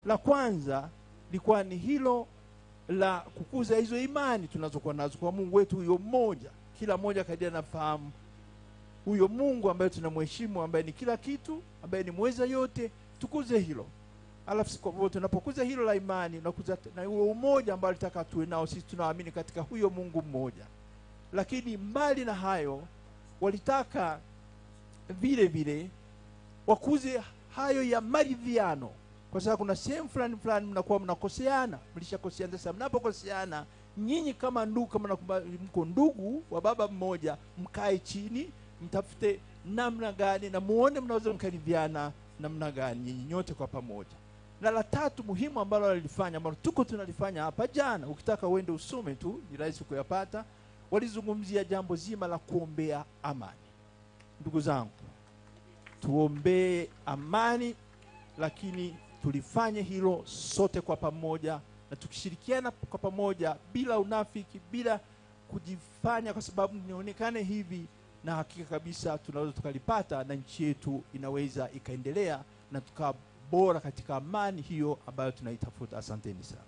La kwanza likuwa ni hilo la kukuza hizo imani tunazokuwa nazo kwa Mungu wetu huyo mmoja. Kila mmoja kadiri anafahamu huyo Mungu ambaye tunamheshimu, ambaye ni kila kitu, ambaye ni mweza yote, tukuze hilo. Alafu kwa hivyo tunapokuza hilo la imani, tunakuza na huo umoja ambao alitaka tuwe nao. Sisi tunaamini katika huyo Mungu mmoja. Lakini mbali na hayo, walitaka vile vile wakuze hayo ya maridhiano, kwa sababu kuna sehemu fulani mnakuwa mnakoseana, mlishakoseana. Sasa mnapokoseana, nyinyi kama ndugu, kama mko ndugu wa baba mmoja, mkae chini, mtafute namna gani na muone mnaweza mkaridhiana namna gani nyinyi nyote kwa pamoja. Na la tatu muhimu ambalo walifanya, ambalo tuko tunalifanya hapa jana, ukitaka uende usome tu, ni rahisi kuyapata, walizungumzia jambo zima la kuombea amani. Ndugu zangu, tuombee amani, lakini tulifanye hilo sote kwa pamoja, na tukishirikiana kwa pamoja bila unafiki, bila kujifanya kwa sababu nionekane hivi, na hakika kabisa tunaweza tukalipata, na nchi yetu inaweza ikaendelea na tukawa bora katika amani hiyo ambayo tunaitafuta. Asanteni sana.